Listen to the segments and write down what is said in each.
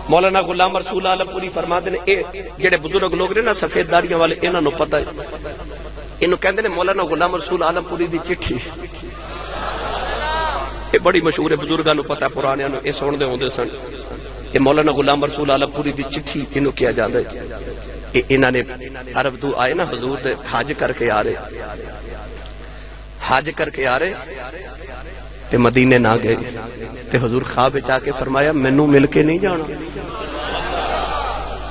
مولانا غلام رسول عالم پوری فرماتے ہیں اے جڑے بزرگ لوگ نے نا سفید داڑیاں والے انہاں نو پتہ ہے انہوں کہندے نے مولانا غلام رسول عالم پوری دی چٹھی یہ بڑی مشہور ہے بزرگاں نو پتہ پرانے نو اے سن دے ہوندے سن یہ مولانا غلام رسول عالم پوری دی چٹھی انہوں کیا جاندا ہے انہاں نے عرب تو آئے نا حضور دے حج کر کے آ رہے تے مدینے نہ گئے تے حضور خواب وچ آ کے فرمایا مینوں مل کے نہیں جانا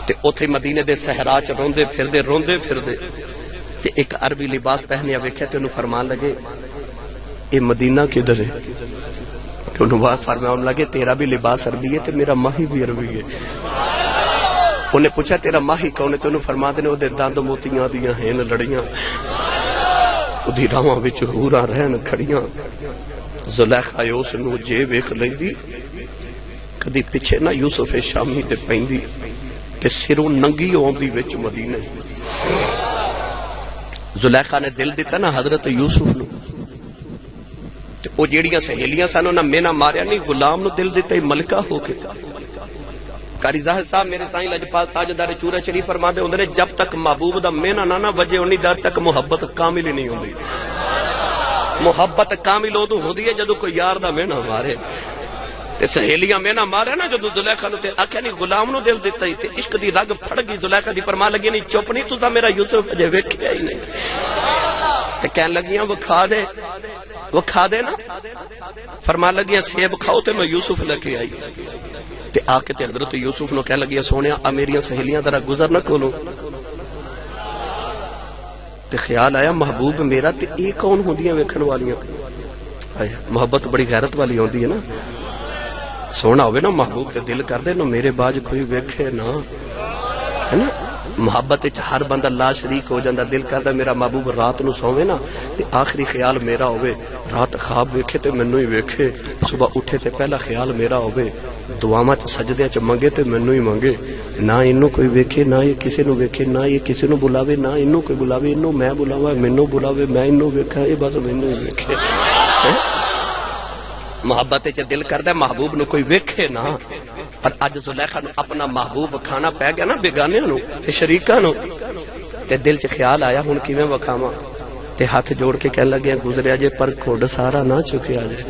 تے اوتھے مدینے دے صحرا چ روندے پھردے تے ایک عربی لباس پہنیا ویکھیا تے انہوں فرمان لگے اے مدینہ کدھر ہے تے انہوں فرمان لگے تیرا بھی لباس عربی ہے تے میرا ماہی بھی عربی ہے انہیں پوچھا تیرا ماہی کون ہے تے انہوں فرما دینے وہ دے داند موتیاں دیاں ہیں لڑیاں ادھی راواں وچ حوراں رہن کھڑیاں زلیخا اس نو جے ویکھ لیندی کدی پیچھے نہ یوسف شامی تے پیندی تے سروں ننگی اوندی وچ مدینے زلیخا نے دل دیتا نا حضرت یوسف نو تے او جیڑیاں سہیلیاں سانو نہ مینا ماریا نہیں غلام نو دل دیتا ہی ملکہ ہو کے قاری ظاہر صاحب میرے سائیں لجپال تاجدار چورہ شریف فرما دے ہوندے نے جب تک محبوب دا مینا نہ وجے انہی دیر تک محبت کامل ہی نہیں ہوندی محبت کامل ہوندی ہے جدو کوئی یار دا مینا مارے تے سہیلیاں مینا مارے نا جدو زلیخا نو تے آکھیا نہیں غلام نو دل دیتا ہی تے عشق دی رگ پھڑ گئی زلیخا دی فرما لگی نہیں چپ نہیں تو تا میرا یوسف اجے ویکھیا ہی نہیں تے کہن لگیاں وہ کھا دے نا فرما لگیاں سیب کھاؤ تے میں یوسف لے کے آئی تے آ کے تے حضرت یوسف نو کہن لگیاں سونیا آ میریاں سہیلیاں ذرا گزر نہ کھولو تے خیال آیا محبوب میرا تے اے کون ہوندیاں ویکھن والیاں محبت بڑی غیرت والی ہوندی ہے نا سونا ہوئے نا محبوب تے دل کر دے نو میرے باج کوئی ویکھے نا ہے نا محبت ہر بندہ لا شریک ہو جاندہ دل کردہ میرا محبوب رات نو سووے نا تے آخری خیال میرا ہوئے رات خواب ویکھے تے منو ہی ویکھے صبح اٹھے تے پہلا خیال میرا ہوئے دعاواں چ سجدے چ منگے تے منو ہی منگے نہ انو کوئی ویکھے نہ یہ کسی نو ویکھے نہ یہ کسی نو بلاوے نہ انو کوئی بلاوے انو میں بلاوا منو بلاوے میں انو ویکھا یہ بس منو ہی ویکھے محبت چ دل کردہ محبوب نو کوئی ویکھے نا پر اج زلیخا نو اپنا محبوب کھانا پہ گیا نا بیگانے نو تے شریکاں نو تے دل چ خیال آیا ہن کیویں وکھاواں تے ہاتھ جوڑ کے کہن لگے گزریا جے پر کھوڈ سارا نہ چکیا جے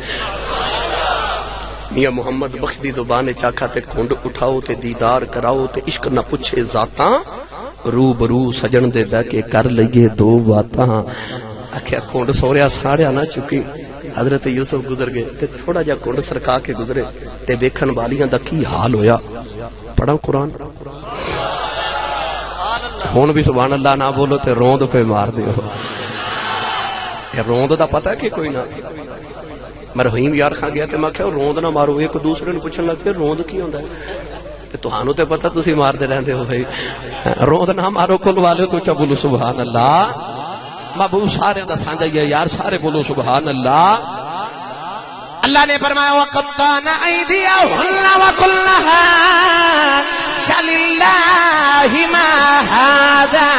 میاں محمد بخش دی زبان چاکھا تے کھنڈ اٹھاؤ تے دیدار کراؤ تے عشق نہ پوچھے ذاتاں روبرو سجن دے بہ کے کر لئیے دو باتاں آکھیا کھنڈ سوریا سارا نہ چکی حضرت یوسف گزر گئے تے تھوڑا جا کھنڈ سرکا کے گزرے تے ویکھن والیاں دا کی حال ہویا پڑھاں قرآن ہون بھی سبحان اللہ نہ بولو تے روند پہ مار دیو یہ روند دا پتہ ہے کہ کوئی نہ میں رحیم یار خان گیا تے میں کہا روند نہ مارو ایک دوسرے نے پوچھن لگ پہ روند کی ہوندا ہے تے تہانوں تے پتہ تسی مار دے رہندے ہو بھائی روند نہ مارو کل والے تو چا بولو سبحان اللہ محبوب سارے دا سانجا یہ یار سارے بولو سبحان اللہ اللہ نے فرمایا وَقَطَّعْنَ أَيْدِيَهُنَّ وَقُلْنَا شَلِ اللَّهِ مَا هَذَا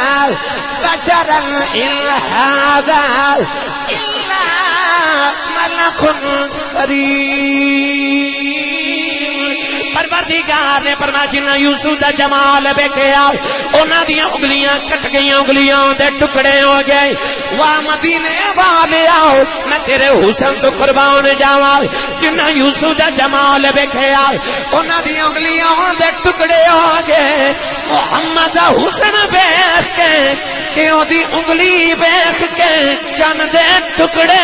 بَشَرًا إِلَّا هَذَا إِلَّا مَلَكٌ كَرِيمٌ پروردگار نے فرمایا جنہ یوسف دا جمال ویکھیا انہاں دیاں انگلیاں کٹ گئیاں انگلیاں دے ٹکڑے ہو گئے واہ مدینے والے آؤ میں تیرے حسن تو قربان جاواں جنہ یوسف دا جمال ویکھیا انہاں دیاں انگلیاں دے ٹکڑے ہو گئے محمد دا حسن ویکھ کے کہ اودی انگلی ویکھ کے چن دے ٹکڑے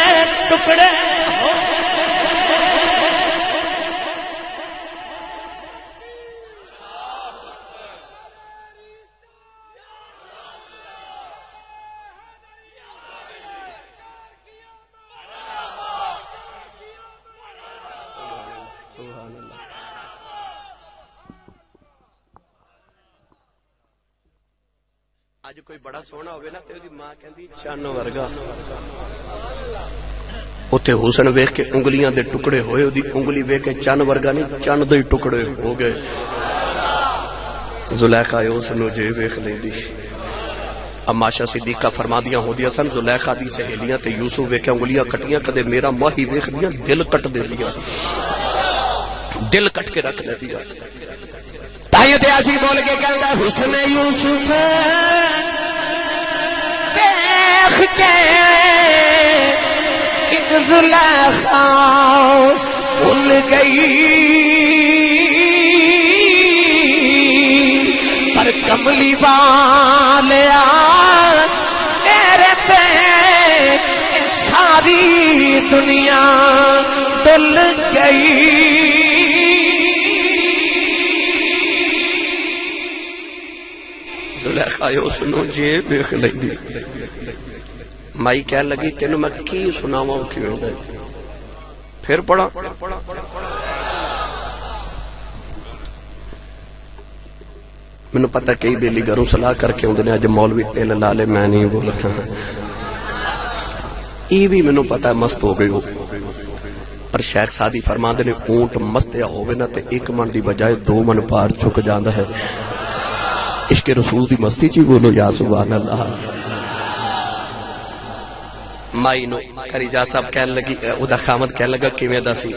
ٹکڑے آج کوئی بڑا سونا ہوئے نا تے دی ماں کہندی چن ورگا اوتے حسن ویکھ کے انگلیاں دے ٹکڑے ہوئے دی انگلی ویکھ کے چن ورگا نہیں چن دے ٹکڑے ہو گئے زلیخا اس نو جے ویکھ لیندی اماشا صدیقہ فرمادیاں ہوندیاں سن زلیخا دی سہیلیاں تے یوسف ویکھ کے انگلیاں کٹیاں کدے میرا ماہی ویکھ دیاں دل کٹ دے دیاں دل کٹ کے رکھ دے دیاں سید عزیز بول کے کہتا ہے حسن یوسف دیکھ کے ایک زلیخا بھول گئی پر کملی والیا تیرے تے ساری دنیا دل گئی زلیخا اس نو جے بیخ لگی مائی کہنے لگی تینوں میں کی سناواں کیوں دے پھر پڑھا میں نے پتہ کئی بیلی گھروں صلاح کر کے ہوندے نے اج مولوی ٹیل لالے میں نہیں بولتا یہ بھی میں نے پتہ ہے مست ہو گئی ہو اور شیخ سادی فرماندے نے اونٹ مستیا ہوئے نا تے ایک من دی بجائے 2 من پار چک جاندا ہے عشق رسول دی مستی چی بولو یا سبحان اللہ مائی نو کری جا صاحب کہنے لگی او دا خامد کہنے لگا کیویں دا سی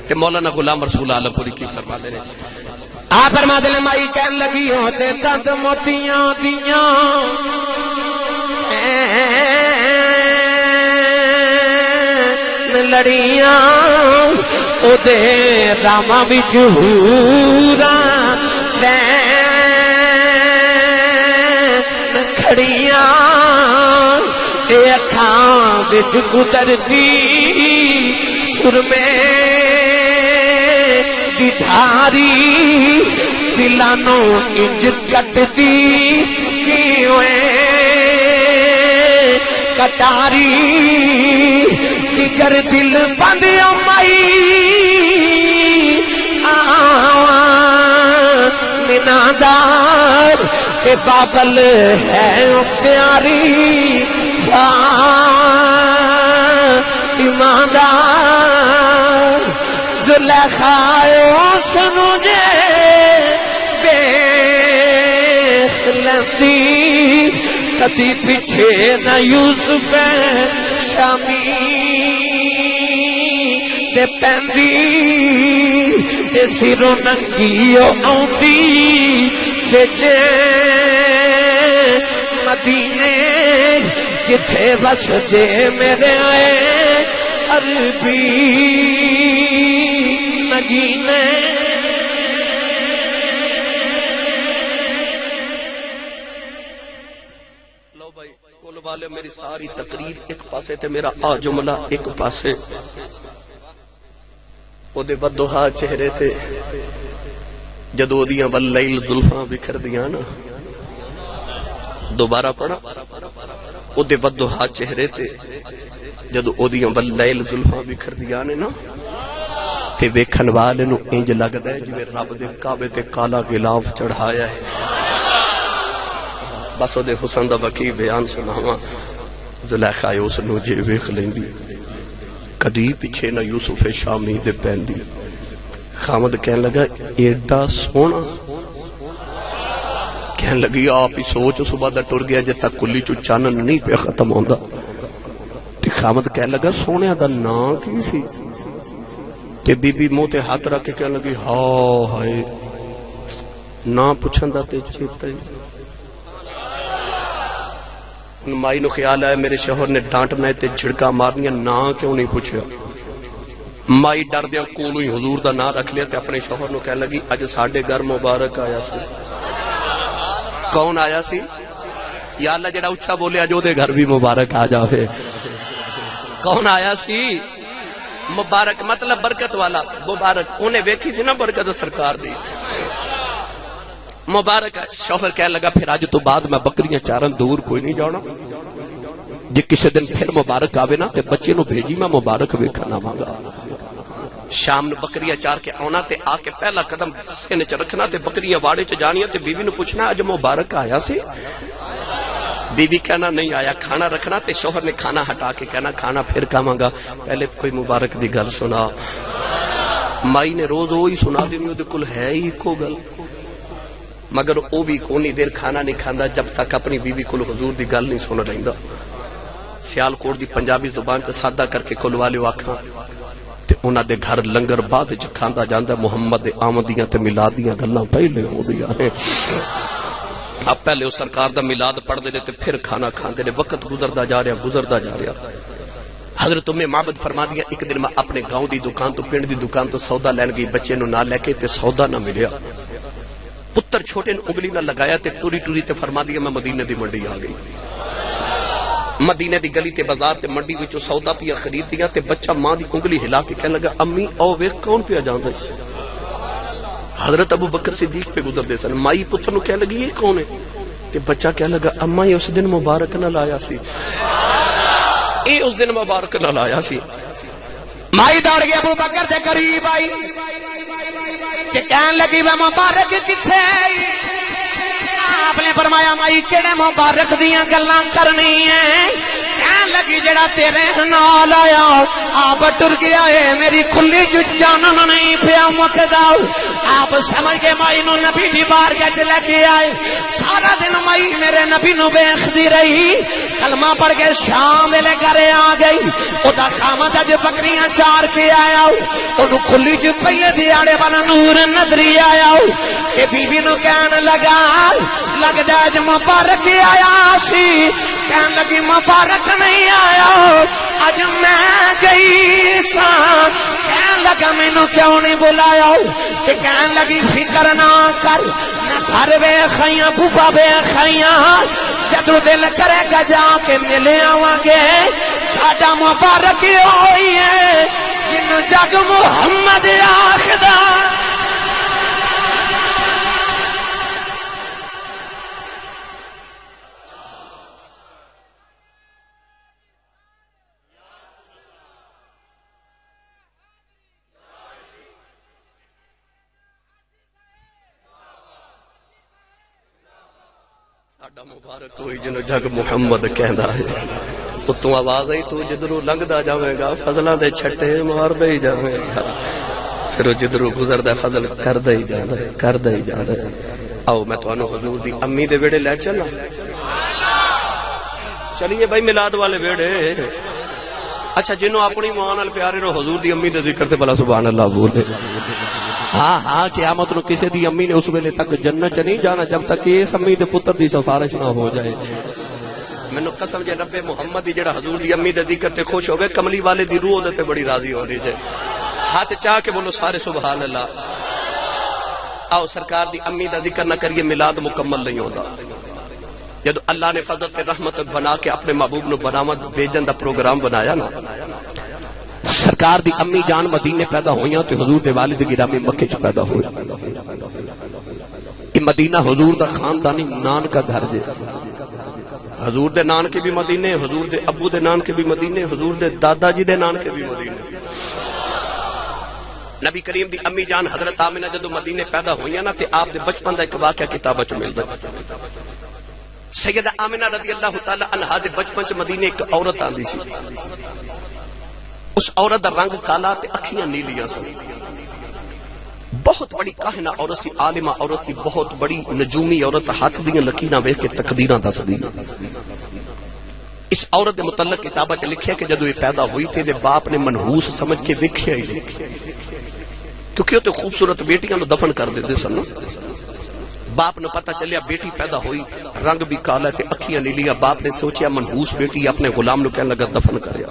تے مولانا غلام رسول عالم پوری کی فرما دے نے آ فرما دے مائی کہنے لگی ہوتے دند موتیاں دیاں لڑیاں او دے راما وچ حوراں کھڑیاں اے اکھاں وچ گزرتی سرمے دی دھاری دلانو انج کٹدی کیویں کٹاری جگر دل بند مائی مینادار اے بابل ہے پیاری ایماندار زلیخا سنو جے بیخ لندی کدی پیچھے نہ یوسف شامی تے پیندی تے سروں ننگیو آؤندی بچے مدینے جتھے بس دے میرے آئے عربی نگینے لو بھائی کول والے میری ساری تقریر ایک پاسے تے میرا آ جملہ ایک پاسے او دے بدوہا چہرے تے جدو دیاں واللیل زلفاں بکھر دیاں نا دوبارہ پڑھا او دے بدوہا چہرے تے جدو او دیاں واللیل زلفاں بکھر دیاں نا تے ویکھن والے نو انج لگدا ہے جویں رب دے کعبے تے کالا غلاف چڑھایا ہے بس او دے حسن دا باقی بیان سناواں زلیخا اس نو جے ویکھ لیندی کدی پیچھے نہ یوسف شامی دے پیندی خامد کہنے لگا ایڈا سونا کہنے لگی آپ ہی سوچ صبح دا ٹر گیا جے تک کلی چو چانن نہیں پہ ختم ہوندا تے خامد کہنے لگا سونے دا نا کی سی تے بی بی موتے ہاتھ رکھ کے کہنے لگی ہاں ہائے نا پوچھندا تے چیتا ہی مائی نو خیال آیا میرے شوہر نے ڈانٹنا ہے تے جھڑکا مارنیا نا کیوں نہیں پوچھیا مائی ڈر دیا کولو ہی حضور دا نا رکھ لیا تے اپنے شوہر نو کہنے لگی اج ساڈے گھر مبارک آیا سی کون آیا سی یا اللہ جڑا اچھا بولے اج او دے گھر بھی مبارک آ جاوے کون آیا سی مبارک مطلب برکت والا مبارک انہیں ویکھی سی نا برکت سرکار دی مبارک شوہر کہنے لگا پھر آج تو بعد میں بکریاں چارن دور کوئی نہیں جانا جی کسی دن پھر مبارک آوے نا تے بچے نو بھیجی میں مبارک ویکھنا مانگا شام نو بکریاں چار کے آنا تے آ کے پہلا قدم سینے چ رکھنا تے بکریاں واڑے چ جانیاں تے بیوی نو پوچھنا اج مبارک آیا سی بیوی کہنا نہیں آیا کھانا رکھنا تے شوہر نے کھانا ہٹا کے کہنا کھانا پھر کھاواں گا پہلے کوئی مبارک دی گل سنا مائی نے روز وہی سنا دینی او دے کول ہے ہی کو گل مگر او بھی کونی دیر کھانا نہیں کھاندا جب تک اپنی بیوی کو حضور دی گل نہیں سن رہندا سیال کوٹ دی پنجابی زبان چ سادہ کر کے کل والے آکھاں تے انہاں دے گھر لنگر بعد وچ کھاندا جاندا محمد آمد دیاں تے میلاد دیاں گلاں پہلے ہوندیاں ہیں اب پہلے اس سرکار دا میلاد پڑھدے نے تے پھر کھانا کھاندے نے وقت گزردا جا رہا حضرت ام معبد فرما دیا ایک دن میں اپنے گاؤں دی دکان تو پنڈ دی دکان تو سودا لین گئی بچے نو نہ لے کے تے سودا نہ ملیا پتر چھوٹے نے انگلی نہ لگایا تے ٹوری تے فرما دیا میں مدینے دی منڈی آ گئی مدینے دی گلی تے بازار تے منڈی وچوں سودا پیا خرید دیا تے بچہ ماں دی انگلی ہلا کے کہنے لگا امی او ویکھ کون پیا جاندا ہے حضرت ابو بکر صدیق پہ گزر دے سن مائی پتر نو کہنے لگی یہ کون ہے تے بچہ کہنے لگا اما یہ اس دن مبارک نہ لایا سی اے اس دن مبارک نہ لایا سی مائی دوڑ گئی ابو بکر دے قریب آئی کہ کہنے لگی وہ مبارک کتھے آپ نے فرمایا مائی کیڑے مبارک دیاں گلاں کرنی ہیں کہنے لگی جڑا تیرے نال آیا آپ ٹر گیا ہے میری کھلی جو جانن نہیں پیا مکدا آپ سمجھ کے مائی نو نبی دی بارگاہ چ لے کے آئے سارا دن مائی میرے نبی نو ویکھدی رہی کلمہ پڑھ کے شام ویلے گھرے آ گئی او دا خامد اج بکریاں چار کے آیا اونوں کھلی جو پہلے دیاڑے والا نور نظری آیا اے بی بی نو کہن لگا لگدا اج مبارک آیا سی کہن لگی مبارک نہیں آیا اج میں گئی سا کہن لگا مینوں کیوں نہیں بلایا تے کہن لگی فکر نہ کر نہ گھر ویکھیاں بوبا ویکھیاں جدو دل کرے گا جا کے ملے آواں گے ساڈا مبارک ہوئی ہے جن جگ محمد آخدا ساڈا مبارک ہوئی جنو جگ محمد کہندا ہے اتوں آواز آئی تو جدروں لنگدا جاویں گا فضلاں دے چھٹے ماردا ہی جاویں گا پھر وہ جدروں گزردا فضل کردا ہی جاندا ہے آؤ میں تانوں حضور دی امی دے ویڑے لے چلاں چلیے بھائی میلاد والے ویڑے اچھا جنوں اپنی ماں نال پیارے نو حضور دی امی دے ذکر تے بلا سبحان اللہ بولے ہاں قیامت نو کسی دی امی نے اس ویلے تک جنت چ نہیں جانا جب تک اس امی دے پتر دی سفارش نہ ہو جائے مینوں قسم جے رب محمد دی جڑا حضور دی امی دے ذکر تے خوش ہوے کملی والے دی روح تے بڑی راضی ہوندی جے ہاتھ چاہ کے بولو سارے سبحان اللہ آؤ سرکار دی امی دا ذکر نہ کریے میلاد مکمل نہیں ہوندا جدو اللہ نے فضل تے رحمت بنا کے اپنے محبوب نو برآمد بھیجن دا پروگرام بنایا نا سرکار دی امی جان مدینے پیدا ہوئیاں تو حضور دے والد گرامی مکے چ پیدا ہوئے یہ مدینہ حضور دا خاندانی نان کا گھر جے حضور دے نان کے بھی مدینے حضور دے ابو دے نان کے بھی مدینے حضور دے دادا جی دے نان کے بھی مدینے نبی کریم دی امی جان حضرت آمنہ جدو مدینے پیدا ہوئیاں نا تے آپ دے بچپن دا ایک واقعہ کتابہ چ ملدا سیدہ آمنہ رضی اللہ تعالی عنہا دے بچپن چ مدینے ایک عورت آندی سی اس عورت دا رنگ کالا تے اکھیاں نیلیاں سن بہت بڑی کاہنہ عورت سی عالمہ عورت سی بہت بڑی نجومی عورت ہاتھ دیاں لکیراں ویکھ کے تقدیراں دس دی اس عورت دے متعلق کتابہ چ لکھیا کہ جدوں یہ پیدا ہوئی تے دے باپ نے منحوس سمجھ کے ویکھیا ہی نہیں کیونکہ وہ تے خوبصورت بیٹیاں نو دفن کر دیندے سن باپ نو پتہ چلیا بیٹی پیدا ہوئی رنگ بھی کالا تے اکھیاں نیلیاں باپ نے سوچیا منحوس بیٹی اپنے غلام نو کہنے لگا دفن کریا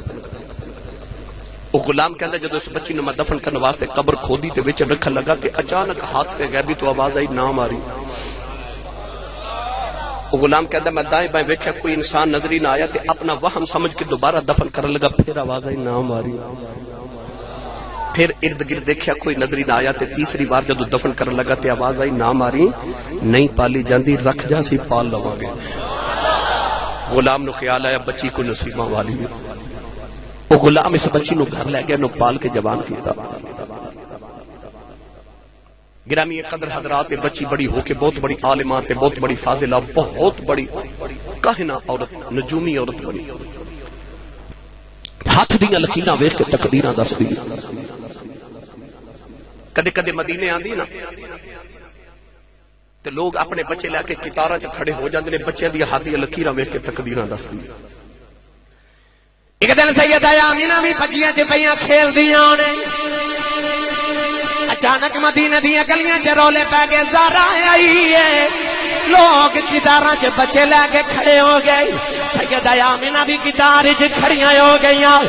وہ غلام کہندا جدو اس بچی نو میں دفن کرنے واسطے قبر کھودی تے وچ رکھن لگا تے اچانک ہاتھ پہ غیبی تو آواز آئی نام آ رہی وہ غلام کہندا میں دائیں بائیں ویکھیا کوئی انسان نظر ہی نہ آیا تے اپنا وہم سمجھ کے دوبارہ دفن کرنے لگا پھر آواز آئی نام آ رہی پھر ارد گرد دیکھیا کوئی نظر ہی نہ آیا تے تیسری بار جدو دفن کرنے لگا تے آواز آئی نام آ رہی نہیں پالی جاندی رکھ جا سی پال لواں گے غلام نو خیال آیا بچی کو نصیباں والی وہ غلام اس بچی نو گھر لے گیا نو پال کے جوان کیتا گرامی قدر حضرات بچی بڑی ہو کے بہت بڑی عالمات بہت بڑی فاضلہ بہت بڑی کاہنہ عورت نجومی عورت بنی ہاتھ دیاں لکیراں ویکھ کے تقدیراں دس دی کدے کدے مدینے آندی نا تے لوگ اپنے بچے لے کے قطاراں چ کھڑے ہو جاندے نے بچیاں دی ہاتھ دیاں لکیراں ویکھ کے تقدیراں دس دی ایک دن سیدہ آمینہ بھی بچیاں چ پیاں کھیل دیاں نے اچانک مدینے دیاں گلیاں چ رولے پہ گئے، زارا آئی ہے، لوگ کتاراں چ بچے لے کے کھڑے ہو گئے، سیدہ آمنہ بھی کتار چ کھڑیاں ہو گئیاں۔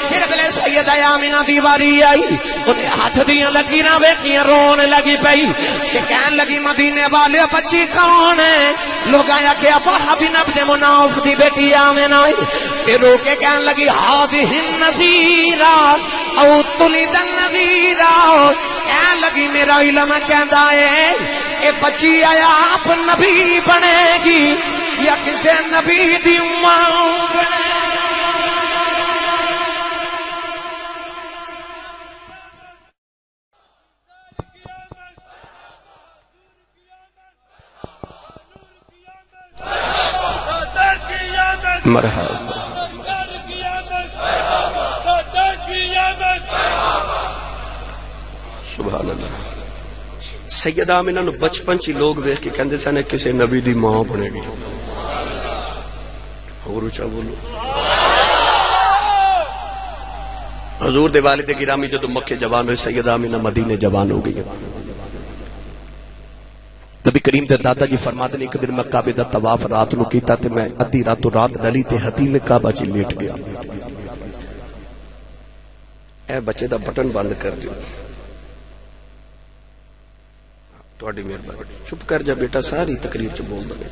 پھر بلے سیدہ آمنہ دی واری آئی، انہیں ہاتھ دیاں لکیراں ویکھیاں، رون لگی پئی کہ کہن لگی مدینے والے بچی کون ہے؟ لوگ آیا کہ وہب بن عبد مناف دی بیٹی آمنہ تے رو کے کہن لگی ہاذہ النذیرہ او تلد النذیرہ، کہن لگی میرا علم کہندا ہے اے بچی آیا آپ نبی بنے گی یا کسے نبی دی ماں بنے گی۔ مرحبا سبحان اللہ۔ سیدہ آمنہ نو بچپن چی لوگ ویکھ کے کہندے سن کسے نبی دی ماں بنے گی، اور اچھا بولو۔ حضور دے والد گرامی جدو مکے جوان ہوئے، سیدہ آمنہ مدینے جوان ہو گئی۔ نبی کریم دے دادا جی فرماتے ہیں ایک دن میں کعبے دا طواف رات نو کیتا تے میں ادھی راتوں رات ڈلی تے حتیم کعبہ چ لیٹ گیا۔ اے بچے دا بٹن بند کر دیو، تہاڈی مہربانی، چپ کر جا بیٹا، ساری تقریر چ بول دے۔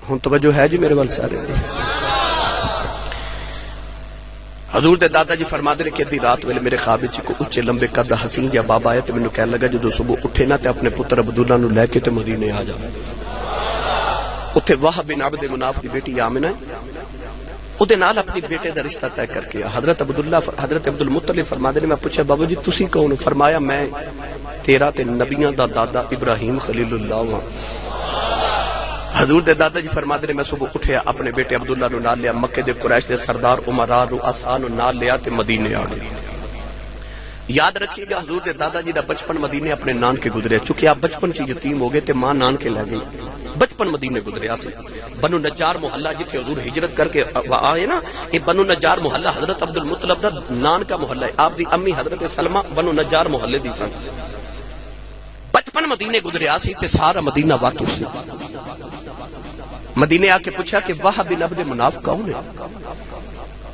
ہن توجہ ہے جی میرے وال سارے۔ حضور دے دادا جی فرماتے ہیں کہ ادھی رات ویلے میرے خواب وچ کوئی اچے لمبے قد حسین جا بابا آیا تے مینوں کہن لگا جدوں صبح اٹھے نا تے اپنے پتر عبداللہ نو لے کے تے مدینے آ جا۔ اوتھے وہب بن عبد مناف دی بیٹی آمنہ اودے نال اپنی بیٹے دا رشتہ طے کر کے حضرت عبد المطلب فرماتے ہیں میں پوچھا بابا جی تسی کون؟ فرمایا میں تیرا تے نبیاں دا دادا ابراہیم خلیل اللہ ہاں۔ حضور دے دادا جی فرماتے ہیں میں صبح اٹھیا اپنے بیٹے عبداللہ نو نال لیا، مکے دے قریش دے سردار عمراء رؤساء نو نال لیا تے مدینے آ گئے۔ یاد رکھیے گا حضور دے دادا جی دا بچپن مدینے اپنے نان کے گزرے، چونکہ آپ بچپن چ یتیم ہو گئے تے ماں نان کے لے گئی، بچپن مدینے گزریا سی۔ بنو نجار محلہ جتھے حضور ہجرت کر کے آئے نا، یہ بنو نجار محلہ حضرت عبد المطلب دا نان کا محلہ ہے، آپ دی امی حضرت سلمہ بنو نجار محلے دی سن۔ بچپن مدینے گزریا سی تے سارا مدینہ واقف سی۔ مدینے آ کے پوچھا کہ وہب بن عبد مناف کون ہے؟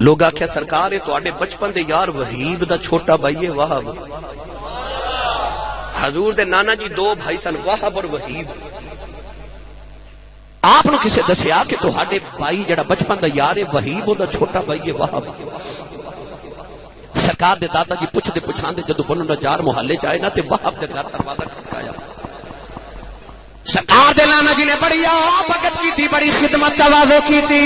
لوگ آکھیا سرکار ہے تواڈے بچپن دے یار وہیب دا چھوٹا بھائی ہے وہب۔ حضور دے نانا جی دو بھائی سن، وہب اور وہیب۔ آپ نو کسے دسیا کہ تواڈے بھائی جڑا بچپن دا یار ہے وہیب دا چھوٹا بھائی ہے وہب۔ سرکار دے دادا جی پوچھدے پچھاندے جدو بنو نجار محلے چ آئے نا تے وہب دے گھر دروازہ کھٹکایا۔ سرکار دے نانا جی نے بڑی بھگت کی تھی، بڑی خدمت تواضع کی تھی۔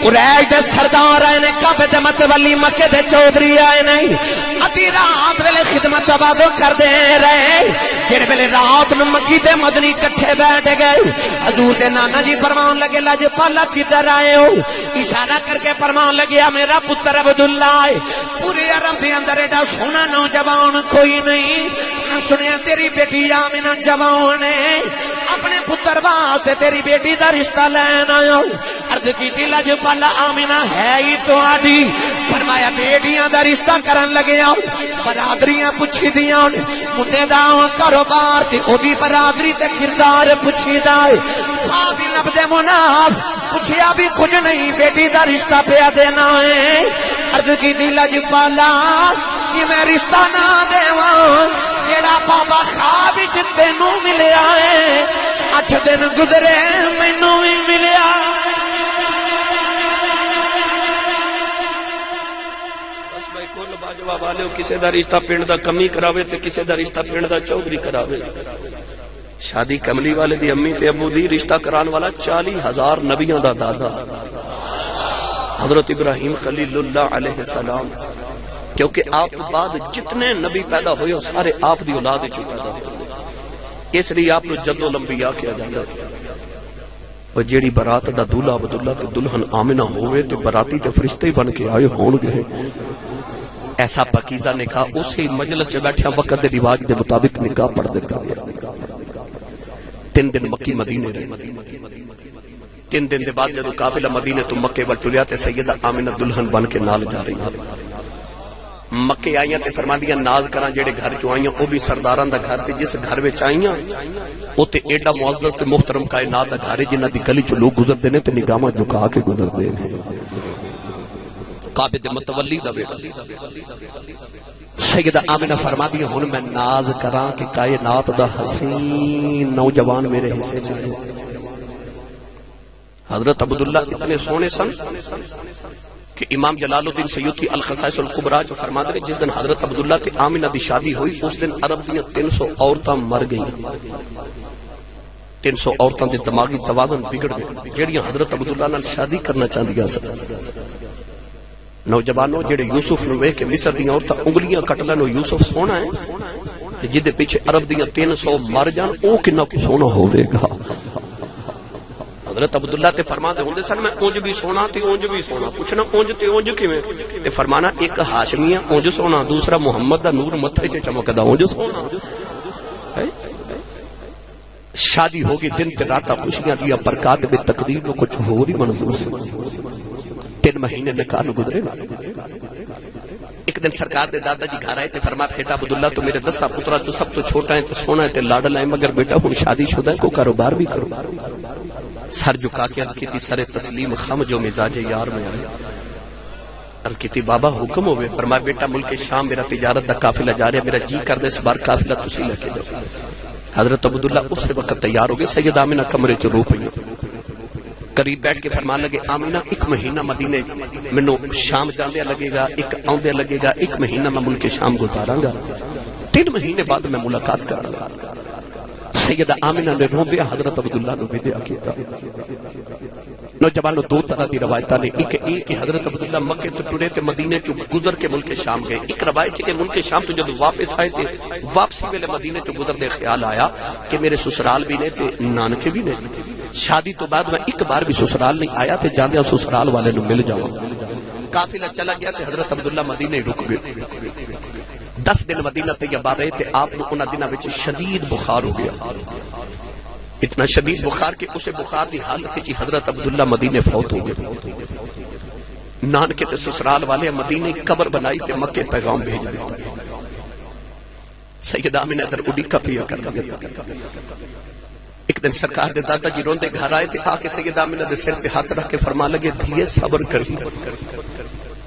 قریش دے سردار آئے نے، کعبے دے متولی مکے دے چودھری آئے نہیں، ادھی رات ویلے خدمت تواضع کر دے رہے۔ جڑے ویلے رات نو مکی تے مدنی کٹھے بیٹھ گئے، حضور دے نانا جی فرمان لگے لج پالا کدھر آئے ہو؟ اشارہ کر کے فرمان لگیا میرا پتر عبداللہ ہے۔ پورے عرب دے اندر ایڈا سونا نوجوان کوئی نہیں، سنیا تیری بیٹی آمنہ جوان ہے، اپنے پتر واسطے تیری بیٹی دا رشتہ لین آیا۔ عرض کی تھی لج پالا آمنہ ہے ہی تو آدھی، فرمایا بیٹیاں دا رشتہ کرن لگے آؤ، برادریاں پوچھی دیاں، منڈے دا کاروبار تے او دی برادری تے کردار پوچھی دائے۔ خواب لبد مناف پوچھیا بھی کچھ نہیں، بیٹی دا رشتہ پیا دینا ہے۔ عرض کی تھی لج پالا کہ میں رشتہ نہ دیواں، جیڑا بابا خواب تینوں ملیا ہے، 8 دن گزرے مینوں بھی ملیا۔ بس بھائی کل باجواب والے کسے دا رشتہ پنڈ دا کمی کراوے تے کسے دا رشتہ پنڈ دا چودھری کراوے۔ شادی کملی والے دی امی تے ابو دی رشتہ کران والا 40,000 نبیاں دا دادا حضرت ابراہیم خلیل اللہ علیہ السلام، کیونکہ آپ بعد جتنے نبی پیدا ہوئے وہ سارے آپ دی اولاد ہی پیدا ہوئے، اس لیے آپ کو جد الانبیاء کیا جاتا ہے۔ اور جیڑی برات دا دولہ عبداللہ تے دلہن آمنہ ہوئے تے براتی تے فرشتے بن کے آئے ہون گے، ایسا پاکیزہ نکاح اسی مجلس سے بیٹھے وقت دے رواج دے مطابق نکاح پڑھ دیتا ہے۔ 3 دن مکی مدینے رہے، 3 دن دے بعد جدو قافلہ مدینے تو مکے وال ٹریا تے سیدہ آمنہ دلہن بن کے نال جا رہی ہے۔ مکے آئیاں تے فرماندیاں ناز کراں جڑے گھر چوں آئیاں او بھی سرداراں دا گھر تے جس گھر وچ آئیاں او تے ایڈا معزز تے محترم کائنات دا گھر ہے جنہاں دی گلی چ لوگ گزردے نے تے نگاہاں جھکا کے گزردے نے کعبے دے متولی دا بیٹا سیدہ آمنہ فرماتی ہن میں ناز کراں کہ کائنات دا حسین نوجوان میرے حصے چاہے حضرت عبداللہ اتنے سونے سن کہ امام جلال الدین سیوطی الخصائص الکبریٰ جو فرماتے ہیں جس دن حضرت عبداللہ تے آمنہ دی شادی ہوئی اس دن عرب دیاں 300 عورتاں مر گئیں 300 عورتاں دے دماغی توازن بگڑ گئے جڑیاں حضرت عبداللہ نال شادی کرنا چاہندیاں سن نوجوانوں جڑے یوسف نو ویکھ کے مصر دیاں عورتاں انگلیاں کٹ لین یوسف سونا ہے تے جدے پیچھے عرب دیاں 300 مر جان او کنا کو سونا ہوے گا حضرت عبداللہ تے فرماتے ہوندے سن میں اونج بھی سونا تے اونج بھی سونا پوچھنا اونج تے اونج کیویں تے فرمانا ایک ہاشمیہ اونج سونا دوسرا محمد دا نور متھے تے چمکدا اونج سونا شادی ہوگی دن تے راتاں خوشیاں دیا برکات میں تقدیر کو کچھ ہو رہی منظور سے 3 مہینے نکاح نو گزرے ایک دن سرکار دے دادا جی گھر آئے تے فرمایا بیٹا عبداللہ تو میرے 10 پترا تو سب تو چھوٹا ہے تے سونا ہے تے لاڈل ہے مگر بیٹا ہن شادی شدہ ہے کو کاروبار بھی کرو سر جھکا کے عرض کیتی سر تسلیم خم جو مزاج یار میں آئے عرض کیتی بابا حکم ہوئے فرمایا بیٹا ملک شام میرا تجارت دا قافلہ جا رہا ہے میرا جی کر دے اس بار قافلہ تسی لے کے جاؤ حضرت عبداللہ اس وقت تیار ہو گئے سیدہ آمنہ کمرے چ رو پئی قریب بیٹھ کے فرمان لگے آمنہ 1 مہینہ مدینے منو شام جاندیا لگے گا 1 آندیا لگے گا 1 مہینہ میں ملک شام گزاراں گا 3 مہینے بعد میں ملاقات کراں گا سیدہ آمنہ نے روندیا حضرت عبداللہ نو وداع کیتا نوجوانوں 2 طرح دی روایتاں نے ایک کہ حضرت عبداللہ مکے تو ٹرے تے مدینے چ گزر کے ملک شام گئے ایک روایت کہ ملک شام تو جب واپس آئے تے واپسی ویلے مدینے چ گزر دے خیال آیا کہ میرے سسرال بھی نے تے نانکے بھی نے شادی تو بعد میں ایک بار بھی سسرال نہیں آیا تے جاندیا سسرال والے نو مل جاواں قافلہ چلا گیا تے حضرت عبداللہ مدینے رک گئے 10 دن مدینہ طیبہ رہے تے آپ نے انہاں دناں وچ شدید بخار ہو گیا اتنا شدید بخار کہ اسے بخار دی حالت کی حضرت عبداللہ مدینے فوت ہو گئے نانکے تے سسرال والے مدینے قبر بنائی تے مکے پیغام بھیج دیتا سیدہ آمنہ ادھر اڈیکا پیا کر گیا ایک دن سرکار دے دادا جی روندے گھر آئے تے آکے سیدہ آمنہ دے سر پہ ہاتھ رکھ کے فرما لگے دھیے صبر کری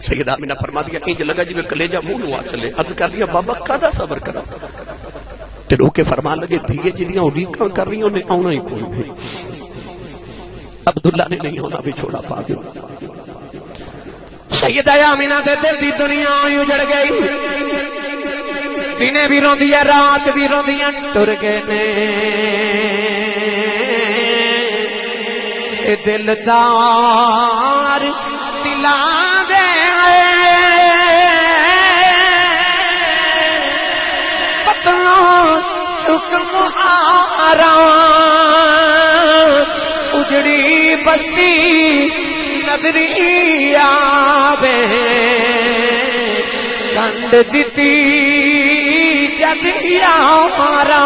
سیدہ آمنہ فرما دیا انج لگا جی میں کلیجہ منہ نو آ چلے عرض کر دیا بابا کدا صبر کرا تے رو کے فرمان لگے دھیے جدیاں اڈیکاں کر رہی انہیں آنا ہی کوئی نہیں عبداللہ نے نہیں ہونا بھی چھوڑا پا گیا سیدہ آمنہ دے دل دی دنیا اجڑ گئی دنے بھی روندی ہے رات بھی روندی ہے ٹر گئے نے دلدار دلاں دے پتلا چک مہارا اجڑی بستی نظری آوے کنڈ دیتی جدیا مارا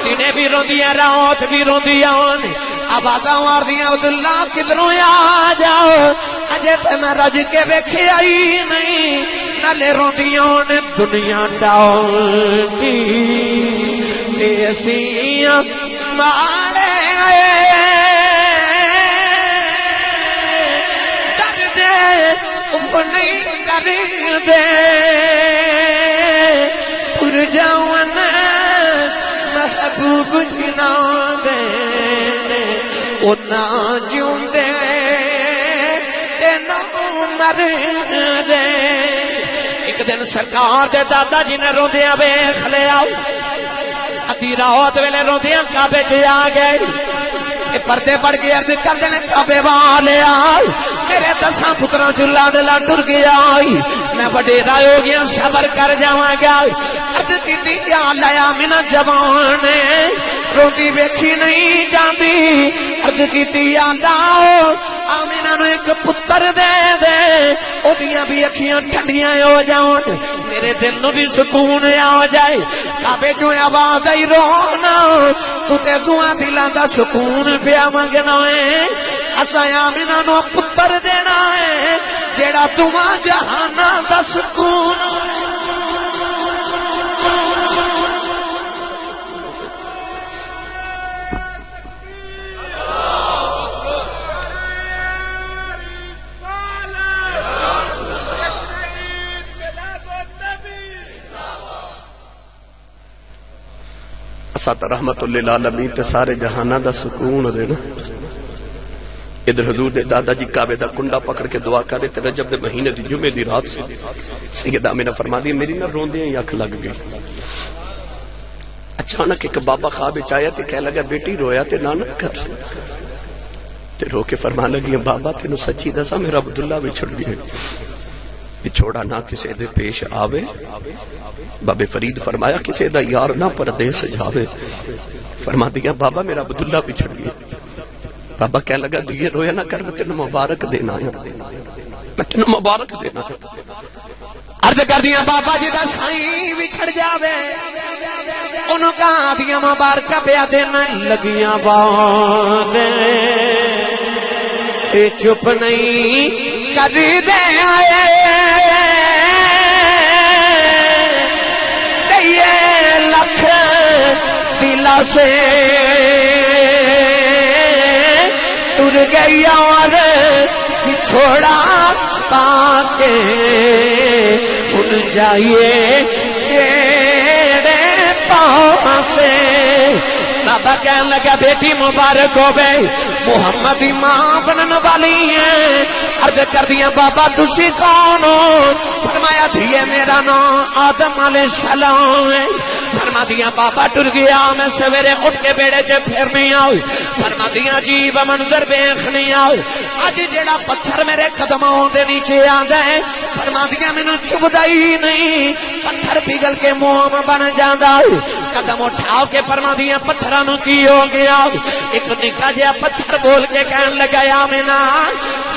دنے بھی روندیاں رات بھی روندیاں آباداں ماردیاں عبداللہ کدھروں آ جاؤ اجے تے میں رج کے ویکھے آئی نہیں نالے روندیاں نے دنیا ڈاؤنی ایسیاں مارے ڈر دے اف نہیں کر دے پور جاؤں محبوب جنا دے اونا جیوں دے نا مر دے ایک دن سرکار دے دادا جی نے روندیاں ویکھ لیا ادھی رات ویلے روندیاں کعبے چ آ گئے پردے پڑ کے عرض کر دینے کعبے والے آئی میرے 10 پتراں چ لاڈلا ٹر گیا میں وڈیرا ہو گیا صبر کر جاواں گا عرض کیتی یا اللہ آمنہ جوان روندی ویکھی نہیں جاندی عرض کیتی یا اللہ آمنہ نو ایک پتر دے دے او دیاں بھی اکھیاں ٹھنڈیاں ہو جاون میرے دل نو بھی سکون آ جائے کعبے چوں آواز آئی رونا تو تے دعا دلاں دا سکون پیا منگنا ہے اساں آمنہ نو پتر دینا ہے جیڑا تمہاں جہانا دا سکون سات رحمت للعالمین تے سارے جہانہ دا سکون دے نا ادھر حضور دے دادا جی کعبے دا کنڈا پکڑ کے دعا کرے تے رجب دے مہینے دی جمعے دی رات سے سیدہ آمینہ فرما دی میری نہ روندے ہیں اکھ لگ گئی اچانک ایک بابا خواب چایا تے کہہ لگا بیٹی رویا تے نہ کر تے رو کے فرما لگی بابا تے نو سچی دسا میرا عبداللہ بھی چھڑ گئے چھوڑا نہ کسے دے پیش آوے بابے فرید فرمایا کسے دا یار نہ پردیس جاوے فرما دیا بابا میرا عبداللہ بھی چھڑ گئے بابا کہہ لگا دیئے رویا نہ کر میں تینوں مبارک دینا ہے میں تینوں مبارک دینا ہے عرض کر دیا بابا جی دا سائیں بھی چھڑ جاوے انہوں کہا دیا مبارکہ پیا دینا لگیاں بانے چپ نہیں کری دے آئے دیئے لکھ دلا سے ٹر گئی اور چھوڑا پاکے ان جائیے تیرے پاؤں سے بابا کہنے لگا بیٹی مبارک ہو گئے محمد ماں بنن والی ہیں عرض کر دیا بابا تسی کون ہو فرمایا دھیے میرا نام آدم علیہ السلام ہے فرما دیا بابا ٹر گیا میں سویرے اٹھ کے بیڑے چے پھر نہیں آؤ فرما دیا عجیب منظر بیخ نہیں آؤ آج جڑا پتھر میرے قدموں دے نیچے آندا ہے فرما دیا میں نے چبدا ہی نہیں پتھر پگل کے موم بن جاندا قدم اٹھاؤ کے فرما دیا پتھرانو کی ہو گیا ایک نکا جیا پتھر بول کے کہن لگا یا مینا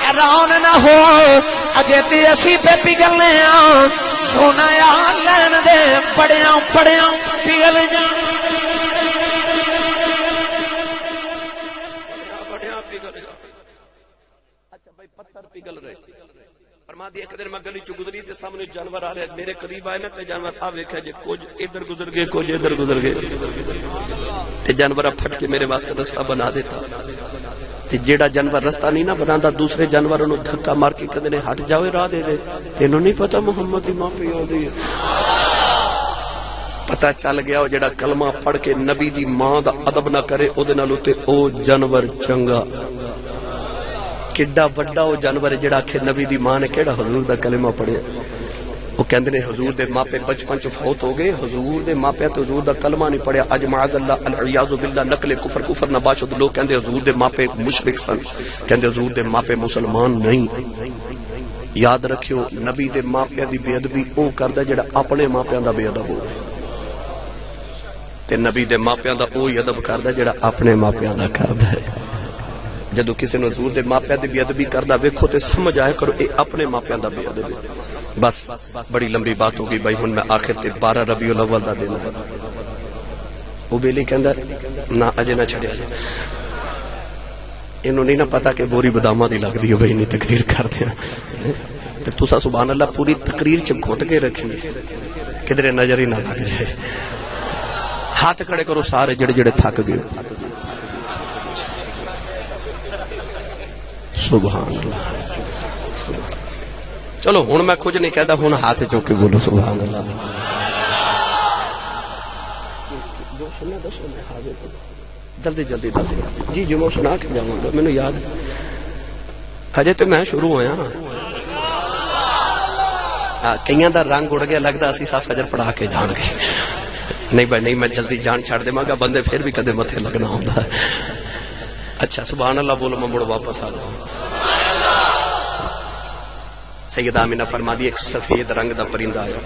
حیران نہ ہو اجے تے اسی پہ پگلنے آن سونا یا لین دے پڑیاں پگل جان اچھا بھائی پتھر پگل رہے فرما دیا ایک دن میں گلی چو گزری تے سامنے جانور آ رہے میرے قریب آئے نا تے جانور آ ویکھا جے کچھ ادھر گزر گئے کچھ ادھر گزر گئے تے جانور پھٹ کے میرے واسطے رستہ بنا دیتا تے جیڑا جانور رستہ نہیں نہ بناندا دوسرے جانوروں نو دھکا مار کے کدے نے ہٹ جاوے راہ دے دے تینوں نہیں پتہ محمد دی ماں پہ آدی پتہ چل گیا جیڑا کلمہ پڑھ کے نبی دی ماں دا ادب نہ کرے او دے نال تے او جانور چنگا کڈا بڑا او جانور جیڑا آکھے نبی دی ماں نے کیڑا حضور دا کلمہ پڑھیا وہ کہندے نے حضور دے ماں پہ بچپن چ فوت ہو گئے حضور دے ماں پہ تے حضور دا کلمہ نہیں پڑھیا اج معاذ اللہ العیاذ باللہ نقل کفر نہ باشد لوگ کہندے حضور دے ماں پہ مشرک سن کہندے حضور دے ماں پہ مسلمان نہیں یاد رکھیو نبی دے ماں پہ دی بے ادبی او کردا جڑا اپنے ماں پہ دا بے ادب ہو تے نبی دے ماں پہ دا او ادب کردا جڑا اپنے ماں پہ دا کردا ہے جدو کسی نے حضور دے ماں پہ دی بے ادبی کردا ویکھو تے سمجھ آئے کرو اے اپنے ماں پہ دا بے ادب ہے بس بڑی لمبی بات ہوگی بھائی ہن میں آخر تے 12 ربیع الاول دا دینا ہے وہ بیلی کہندا نہ اجے نہ چھڑیا جائے انہوں نہیں نہ پتا کہ بوری بدامہ دی لگ دی ہو بھائی نہیں تقریر کر دیا تے تسا سبحان اللہ پوری تقریر چ گھٹ کے رکھی کدھر نظر ہی نہ لگ جائے ہاتھ کھڑے کرو سارے جڑے جڑے تھک گئے سبحان اللہ چلو ہن میں کچھ نہیں کہتا ہن ہاتھ چوک کے بولو سبحان اللہ جلدی جلدی دس جی جمعہ سنا کے جاؤں گا میں نے یاد ہجے تو میں شروع ہویا کئیاں دا رنگ اڑ گیا لگتا اسی صاف فجر پڑھا کے جان گے نہیں بھائی نہیں میں جلدی جان چھڑ دے گا بندے پھر بھی کدے متھے لگنا ہوندا اچھا سبحان اللہ بولو میں مڑ واپس آ جاؤں سیدہ آمینہ فرما دی ایک سفید رنگ دا پرندہ آیا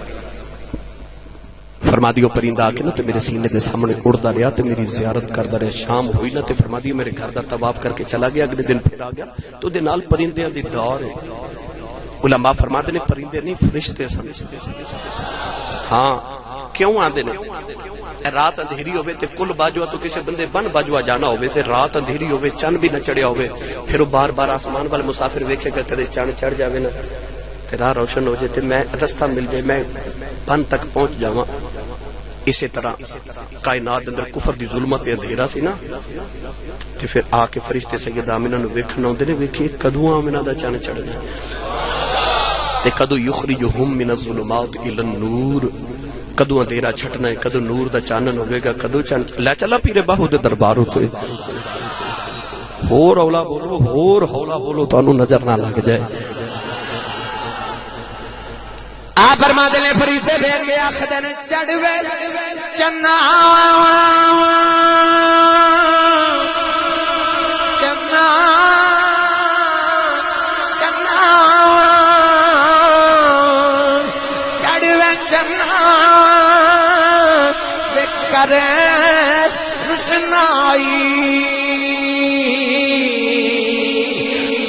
فرما دیو پرندہ آکے نا تے میرے سینے دے سامنے اڑدا رہا تے میری زیارت کردا رہا شام ہوئی نا تے فرما دیو میرے گھر دا طواف کر کے چلا گیا اگلے دن پھر آ گیا تو دے نال پرندیاں دی ڈار ہے علماء فرماتے نے پرندے نہیں فرشتے سن ہاں کیوں آندے نے رات اندھیری ہوئے تے کل باجوا تو کسی بندے بن باجوا جانا ہوئے تے رات اندھیری ہوئے چند بھی نہ چڑھیا ہوئے پھر وہ بار بار آسمان والے مسافر ویکھے گا کدے چند چڑھ جاوے نا تے راہ روشن ہو جائے تے میں رستہ مل جائے میں بن تک پہنچ جاواں اسی طرح کائنات اندر کفر دی ظلمت تے اندھیرا سی نا تے پھر آ کے فرشتے سیدہ آمنہ نو ویکھن اوندے نے ویکھی کدوں آمنہ دا چن چڑھنا تے کدوں یخرجہم من الظلمات الی النور کدوں اندھیرا چھٹنا ہے کدوں نور دا چانن ہوے گا کدوں چن لے چلا پیرے باہو دے دربار تے ہور اولا بولو ہور ہولا بولو تانوں نظر نہ لگ جائے آپ فرما دے فرشتے بھیج گیا خدن چڑھوے چنا چنا چنا چڑھوے چنا کرے رسنائی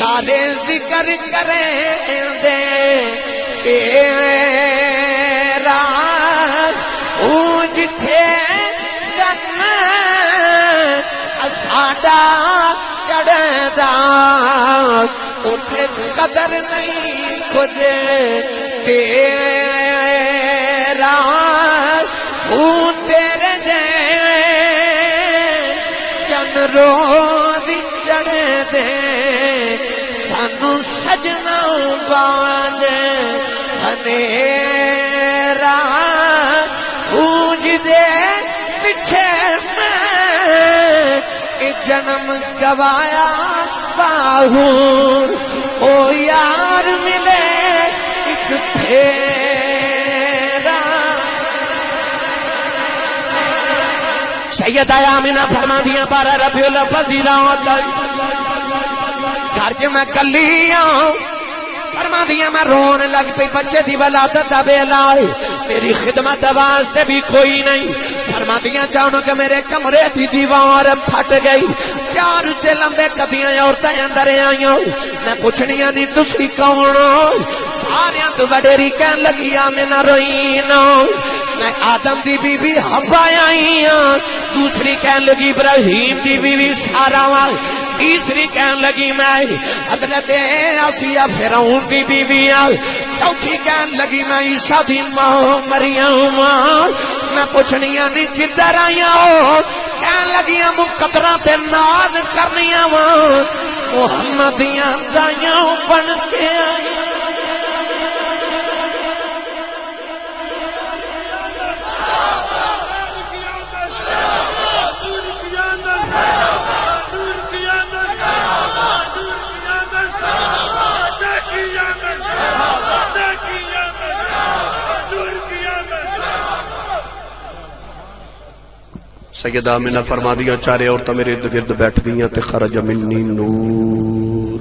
تارے ذکر کرے دے تیرا او جتھے جن ساڈا چڑھدا اٹھے قدر نہیں کچھ تیرا او تیرے دے چن روز چڑھ دے سانو سجنا باج ہنیرا اونج دے پچھے میں جنم گوایا باہو او یار ملے ایک پھیرا سیدہ آمنہ فرما دیا بارہ ربیع الاول دی رات گھر جو میں کلی آؤں فرما دیا میں رون لگ پئی بچے دی ولادت دا بیلا ہے میری خدمت واسطے بھی کوئی نہیں فرما دیا چاہوں کہ میرے کمرے دی دیوار پھٹ گئی چار اچھے لمبے قدیاں عورتیں اندر آئیوں میں پوچھنیاں نہیں تسی کون ہو ساریاں تو وڈیری کہن لگی آمنہ روئینو میں آدم دی بی بی حوا آئی ہوں دوسری کہن لگی ابراہیم دی بی بی سارا تیسری کہن لگی میں حضرت آسیہ فرعون کی بیوی چوتھی کہن لگی میں عیسیٰ دی ماں مریم میں پوچھنیاں نہیں کدھر آیا ہو کہن لگیاں مقدرہ تے ناز کرنیاں محمدیاں دائیاں بن کے آئی سیدہ آمنہ فرما دیا چارے عورتیں میرے ارد گرد بیٹھ گئیاں تے خرج منی نور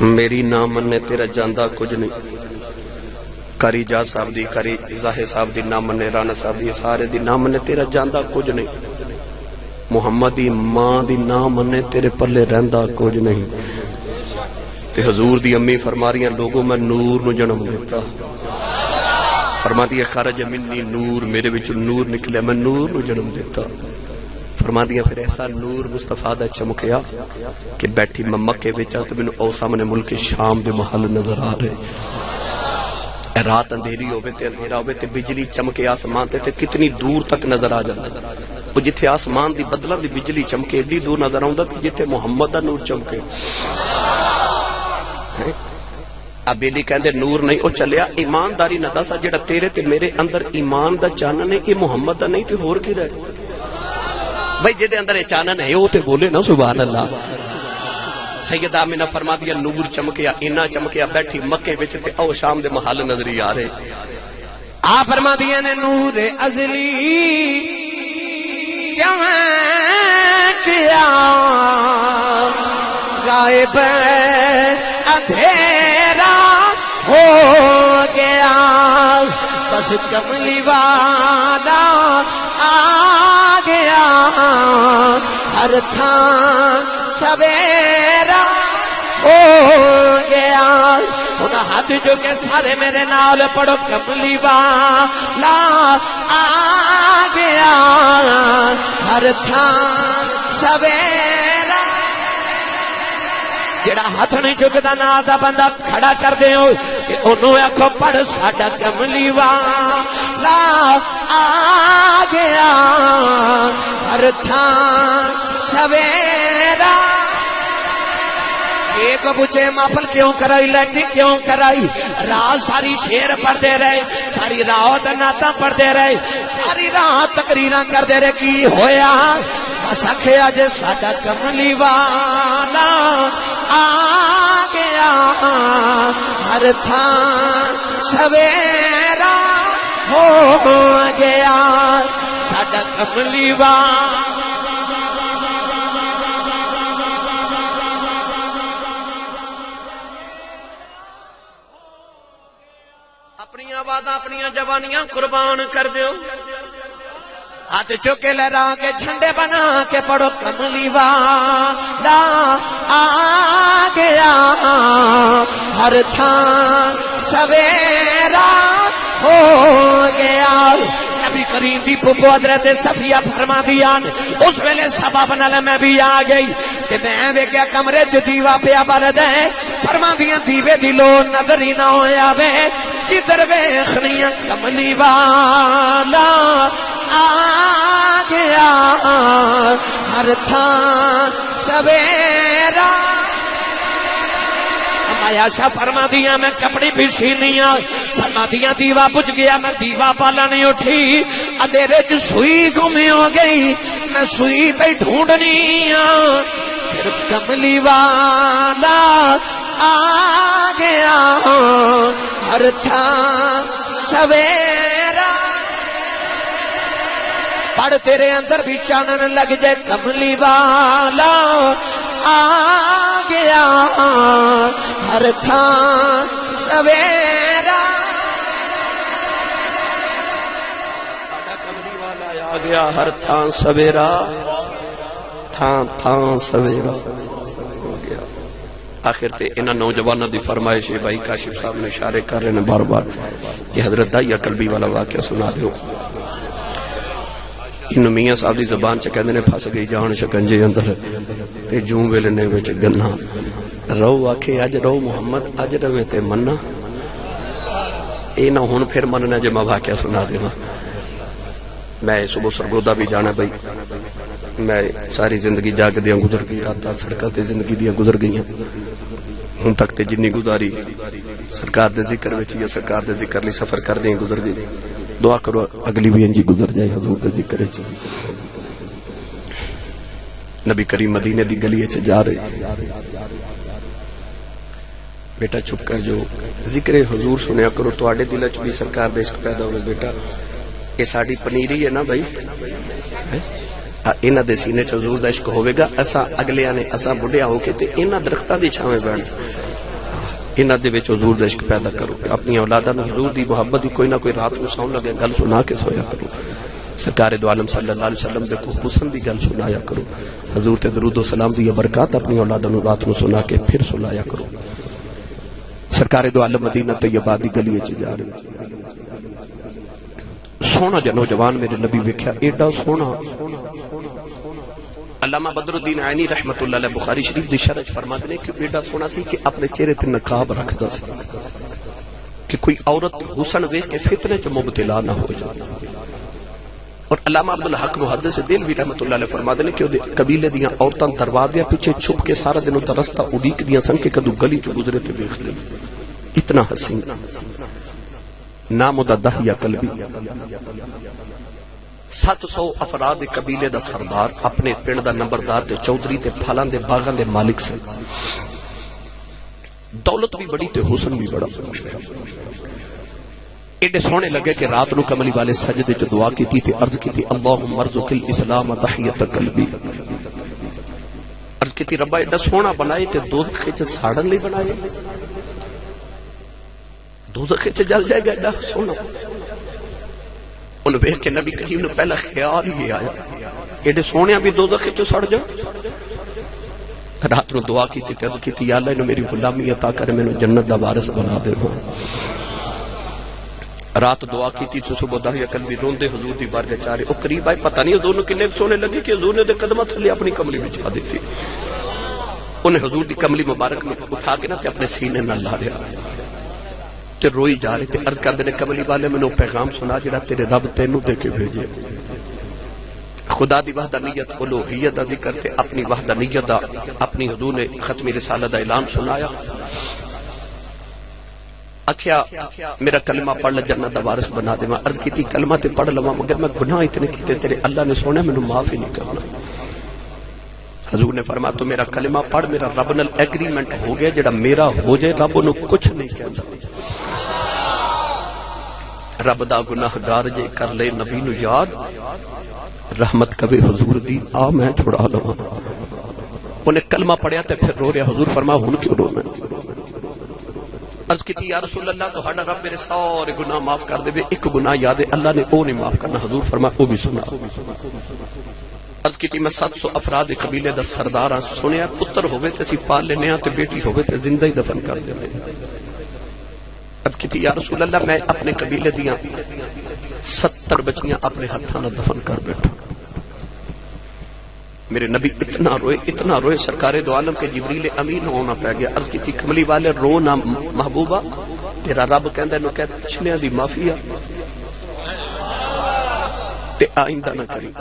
میری نام مننے تیرا جاندہ کچھ نہیں کری جا صاحب دی کری زاہے صاحب دی نام مننے رانا صاحب دی سارے دی نام مننے تیرا جاندہ کچھ نہیں محمد دی ماں دی نام مننے تیرے پلے رہندہ کچھ نہیں تے حضور دی امی فرما رہی ہیں لوگوں میں نور نو جنم دیتا فرماتی ہے خرج منی نور میرے وچ نور نکلے میں نور نو جنم دیتا فرماتی ہے پھر ایسا نور مصطفیٰ دا چمکیا کہ بیٹھی میں مکے وچا تو مینوں او سامنے ملک شام دے محل نظر آ رہے رات اندھیری ہوئے تے اندھیرا ہوئے تے بجلی چمکے آسمان تے کتنی دور تک نظر آ جاتا وہ جتھے آسمان دی بدلاں دی بجلی چمکے ایڈی دور نظر آوندا تے جتھے محمد دا نور چمکے اب بیلی کہندے نور نہیں او چلیا ایمانداری نہ دسا جڑا تیرے تے میرے اندر ایمان دا چانن ہے یہ محمد دا نہیں تے ہور کی رہے بھائی جے دے اندر یہ چانن ہے وہ تے بولے نا سبحان اللہ سیدہ آمنہ فرما دیا نور چمکیا اینا چمکیا بیٹھی مکے وچ تے او شام دے محل نظری آ رہے آپ فرما دیا نے نور ازلی چمکیا غائب اندھیرا ہو گیا بس کملی والا آ گیا ہر تھان سویرا ہو گیا خدا ہاتھ جو کہ سارے میرے نال پڑھو کملی والا آ گیا ہر تھان سویرا جڑا ہاتھ نہیں چکتا نال دا بندہ کھڑا کر دے ہو کہ انہوں آکھو پڑھ ساڈا کملی والا آ گیا ہر تھان سویرا ایک پوچھے محفل کیوں کرائی لیٹی کیوں کرائی رات ساری شیر پڑھتے رہے ساری رات نعتاں پڑھتے رہے ساری رات تقریراں کرتے رہے کی ہویا بس آکھے اج ساڈا کملی والا آ گیا ہر تھان سویرا ہو گیا ساڈا کملی والا اپنی وعدہ اپنی جوانیاں قربان کر دیو ہاتھ چکے لہرا کے جھنڈے بنا کے پڑھو کملی والا آ گیا ہر تھان سویرا ہو گیا نبی کریم دی پھپھو حضرت صفیہ فرما دیا اس ویلے سبب نال میں بھی آ گئی تے میں ویکھیا کمرے چ دیوا پیا بل دے فرما دیا دیوے دی لو نظر ہی نہ ہویا وے کدھر ویکھنی کملی والا آ گیا ہر تھان سویرا مایا شاہ فرما دیا میں کپڑی بھی سینیاں فرما دیا دیوا بجھ گیا میں دیوا بالا نہیں اٹھی اندھیرے چ سوئی گم ہو گئی میں سوئی پہ ڈھونڈنی پھر کملی والا آ گیا ہر تھان سویرا پڑھ تیرے اندر بھی چانن لگ جائے کملی والا آ گیا ہر تھان سویرا کملی والا آ گیا ہر تھان سویرا تھان تھان سویرا ہو گیا آخر تے انہاں نوجوانوں دی فرمائش ہے بھائی کاشف صاحب نے اشارے کر رہے ہیں بار بار کہ حضرت دائی قلبی والا واقعہ سنا دیو انہوں میاں صاحب دی زبان چا کہندے نے پھس گئی جان شکنجے اندر تے جوں ویلنے وچ گنا رو آکھے اج رو محمد اج رویں تے مننا اے نہ ہن پھر مننا جے میں واقعہ سنا دیواں میں صبح سرگودا بھی جانا بھائی میں ساری زندگی جاگ دیاں گزر گئی راتاں سڑکاں تے زندگی دیاں گزر گئیاں ہن تک تے جنی گزاری سرکار دے ذکر وچ یا سرکار دے ذکر لئی سفر کر دیاں گزر گئی دعا کرو اگلی بھی انجی گزر جائے حضور دے ذکر چ نبی کریم مدینے دی گلی چ جا رہے بیٹا چپ کر جو ذکر حضور سنیا کرو تواڈے دل وچ بھی سرکار دے عشق پیدا ہوے بیٹا یہ ساڈی پنیری ہے نا بھائی انہاں دے سینے چ حضور دا عشق ہوے گا اساں اگلیاں نے اساں بڈھیا ہو کے تے انہاں درختاں دی چھاویں بیٹھ انہاں دے وچ حضور دا عشق پیدا کرو اپنی اولاداں نوں حضور دی محبت دی کوئی نہ کوئی رات نوں سون لگے گل سنا کے سویا کرو سرکار دو عالم صلی اللہ علیہ وسلم دے کو حسن دی گل سنایا کرو حضور تے درود و سلام دی برکات اپنی اولاداں نوں رات نوں سنا کے پھر سلایا کرو سرکار دو عالم مدینہ طیبہ دی گلی وچ جا رہے سونا جا نوجوان میرے نبی ویکھیا ایڈا سونا علامہ بدر الدین عینی رحمت اللہ علیہ بخاری شریف دی شرح فرماتے ہیں کہ ایڈا سونا سی کہ اپنے چہرے تے نقاب رکھدا سی کہ کوئی عورت حسن ویکھ کے فتنے چ مبتلا نہ ہو جائے اور علامہ عبدالحق محدث دہلوی رحمت اللہ علیہ فرماتے ہیں کہ قبیلے دیاں عورتاں دروازے پیچھے چھپ کے سارا دن تے رستہ اڈیک دیاں سن کہ کدو گلی چ گزرے تے ویکھ لے اتنا حسین نام دا دہیا قلبی 700 افراد قبیلے دا سردار اپنے پنڈ دا نمبردار تے چودھری تے پھلاں دے باغاں دے مالک سے دولت بھی بڑی تے حسن بھی بڑا ایڈے سونے لگے کہ رات نو کملی والے سجدے چ دعا کیتی تے عرض کیتی اللہم ارزق الاسلام تحیت قلبی عرض کیتی ربا ایڈا سونا بنائے تے دوزخ وچ ساڑن لئی بنائے دوزخ وچ جل جائے گا ایڈا سونا ان ویکھ کے نبی کریم نے پہلا خیال ہی آیا ایڈے سونے بھی دوزخ وچ سڑ جا رات نو دعا کیتی تے عرض کیتی یا اللہ انہوں میری غلامی عطا کر مینوں جنت دا وارث بنا دے رات دعا کیتی تو صبح دہیا قلبی روندے حضور دی بارگاہ چارے او قریب آئے پتہ نہیں حضور نے کنے سونے لگے کہ حضور نے دے قدمہ تھلے اپنی کملی بچھا دیتی او انہیں حضور دی کملی مبارک میں اٹھا کے نا تے اپنے سینے نہ لا رہا تے روئی جا رہے تے عرض کر دینے کملی والے میں نے پیغام سنا جڑا تیرے رب تینوں دے کے بھیجے خدا دی وحدانیت الوہیت دا ذکر تے اپنی وحدانیت دا اپنی حضور نے ختمی رسالہ دا اعلان سنایا اکھیا میرا کلمہ پڑھ لے جنت دا وارث بنا دے. میں عرض کی تھی کلمہ تے پڑھ لواں مگر میں گناہ اتنے کیتے تیرے اللہ نے سونے میں معاف ہی نہیں کرنا. حضور نے فرمایا تو میرا کلمہ پڑھ میرا رب نال ایگریمنٹ ہو گیا جڑا میرا ہو جائے رب انہوں کچھ نہیں کہنا. رب دا گناہ گار جے کر لے نبی نو یاد رحمت کبھی حضور دی آ میں چھڑا لواں. انہیں کلمہ پڑھیا تے پھر رو رہا. حضور فرمایا ہن کیوں رونا؟ عرض کی تھی یا رسول اللہ تو ہڑا رب میرے سارے گناہ معاف کر دے. ایک گناہ یاد ہے اللہ نے وہ نہیں معاف کرنا. حضور فرمایا وہ بھی سنا. عرض کی تھی میں 700 افراد قبیلے دا سردار ہاں سنیا پتر ہوئے تے اسی پال لینے ہاں تے بیٹی ہوئے تے زندہ ہی دفن کر دے. عرض کی تھی یا رسول اللہ میں اپنے قبیلے دیاں 70 بچیاں اپنے ہتھاں نہ دفن کر بیٹھا. میرے نبی اتنا روئے سرکار دو عالم کے جبریل امین ہونا پہ گیا. عرض کی تھی کملی والے رو نہ محبوبہ تیرا رب کہندہ انہوں کہتے پچھلیاں دی معافیا تے آئندہ نہ کری.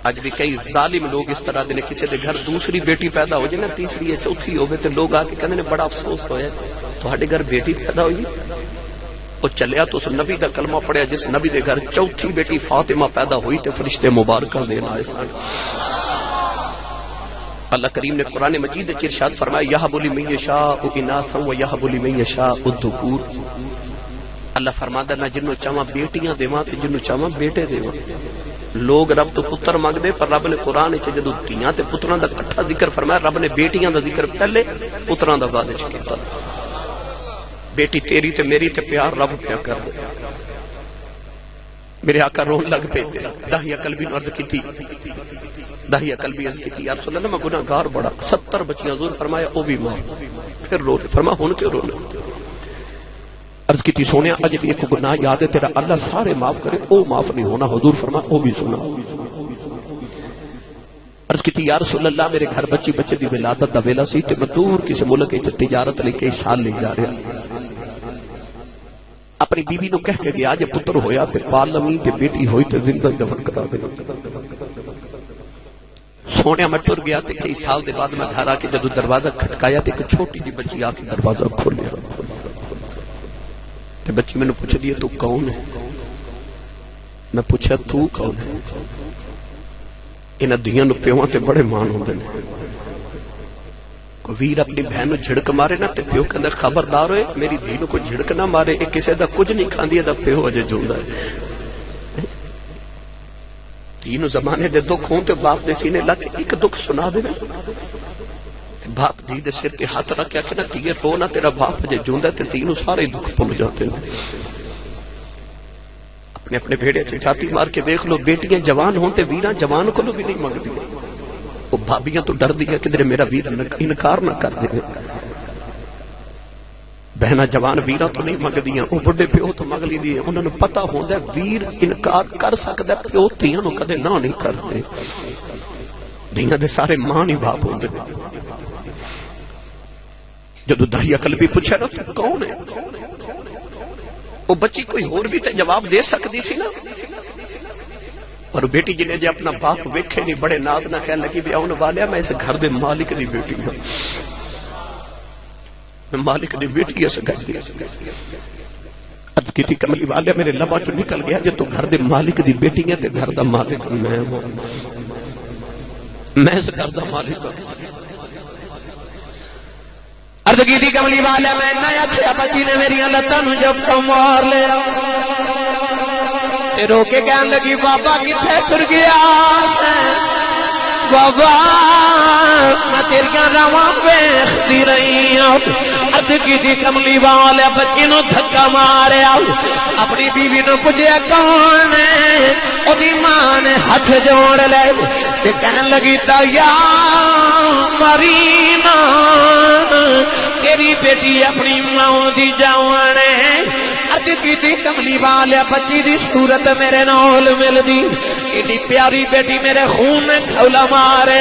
آج بھی کئی ظالم لوگ اس طرح دینے کسی دے گھر دوسری بیٹی پیدا ہو جائے نا تیسری ہے چوتھی ہوئے تے لوگ آ کے کہندے نے بڑا افسوس ہوئے تو ہاڑے گھر بیٹی پیدا ہوئی وہ چلیا تو اس نبی دا کلمہ پڑھیا جس نبی دے گھر چوتھی بیٹی فاطمہ پیدا ہوئی تے فرشتے مبارکہ دینا آئے سان. اللہ کریم نے قرآن مجید ارشاد فرمایا یہب لمن یشاء اناثا و یہب لمن یشاء الذکور. اللہ فرماتا میں جنوں چاہواں بیٹیاں دیواں تے جنوں چاہواں بیٹے دیواں. لوگ رب تو پتر مانگ دے پر رب نے قرآن وچ جدوں تیاں تے پتراں دا اکٹھا ذکر فرمایا رب نے بیٹیاں دا ذکر پہلے پتراں دا بعد وچ کیتا. بیٹی تیری تے میری تے پیار رب پیا کر دے. میرے آقا رون لگ پے داہیہ قلبی عرض کی تھی داہیہ قلبی عرض کی تھی یا رسول اللہ میں گناہ گار بڑا 70 بچیاں حضور فرمایا او بھی ماں پھر رو فرمایا ہن کیوں رونا؟ عرض کی تھی سونیا اج بھی ایک گناہ یاد ہے تیرا اللہ سارے معاف کرے او معاف نہیں ہونا. حضور فرمایا او بھی سنا. عرض کی تھی یا رسول اللہ میرے گھر بچے دی ولادت دا ویلا سی تے میں دور کسی ملک وچ تجارت لے کے سال لے جا رہا. اپنی بیوی نو کہہ کے گیا جے پتر ہویا تے پال لمی تے بیٹی ہوئی تے زندہ دفن کرا دے. سونیا میں ٹر گیا تے کئی سال دے بعد میں گھر آ کے جدو دروازہ کھٹکایا تے ایک چھوٹی جی بچی آ کے دروازہ کھولیا تے بچی میں نے پوچھ دیا تو کون ہے؟ میں پوچھا تو کون ہے؟ انہاں دیاں نو پیواں تے بڑے مان ہوندے نے. کوئی ویر اپنی بہن نو جھڑک مارے نا تے پیو کہندا خبردار ہوئے میری دھی نو کوئی جھڑک نہ مارے اے کسے دا کچھ نہیں کھاندی اے دا پیو اجے جوندا ہے. دھی نو زمانے دے دکھ ہون تے باپ دے سینے لگ ایک دکھ سنا دے باپ دھی دے سر تے ہاتھ رکھ کے نا تیے رو نا تیرا باپ اجے جوندا ہے تے دھی نو سارے دکھ بھول جاتے ہیں. اپنے بھیڑے چھاتی مار کے دیکھ لو بیٹیاں جوان ہوں تے ویراں جوان کو بھی نہیں مانگ دی. وہ بھابیاں تو ڈر دیا کہ میرا ویر انکار نہ کر دے. بہنا جوان ویراں تو نہیں مانگ دیاں وہ بڑے پیو تو مانگ لی دی. انہوں نے پتہ ہوندا ہے ویر انکار کر سکدا ہے پیو تیاں نو کدے نہ نہیں کردے. دیاں دے سارے ماں نہیں باپ ہوندے. جدو داہیہ قلبی پوچھا نا تو کون ہے وہ بچی کوئی اور بھی تے جواب دے سکتی سی نا. اور بیٹی جنہیں جے اپنا باپ ویکھے نہیں بڑے ناز نہ کہنے لگی بھی آن والیا میں اس گھر دے مالک دی بیٹی ہوں. میں مالک دی بیٹی اس گھر دی. عرض کی تھی کملی والیا میرے لبا جو نکل گیا جے تو گھر دے مالک دی بیٹی ہے تے گھر دا مالک میں اس گھر دا مالک ہوں. عرض کی تھی کملی والا میں نیا تھیا بچی نے میری لتاں نو جب تو مار لیا تے رو کے کہن لگی بابا کتھے پھر گیا بابا میں تیریاں رواں ویکھدی رہی ہوں. عرض کی تھی کملی والا بچی نو دھکا ماریا اپنی بیوی نو پوچھیا کون ہے اودی ماں نے ہاتھ جوڑ لے تے کہن لگی تایا مرینا تیری بیٹی اپنی ماں دی جاون ہے. عرض کی تھی کملی والا بچی دی صورت میرے نال مل دی ایڈی پیاری بیٹی میرے خون نے کھولا مارے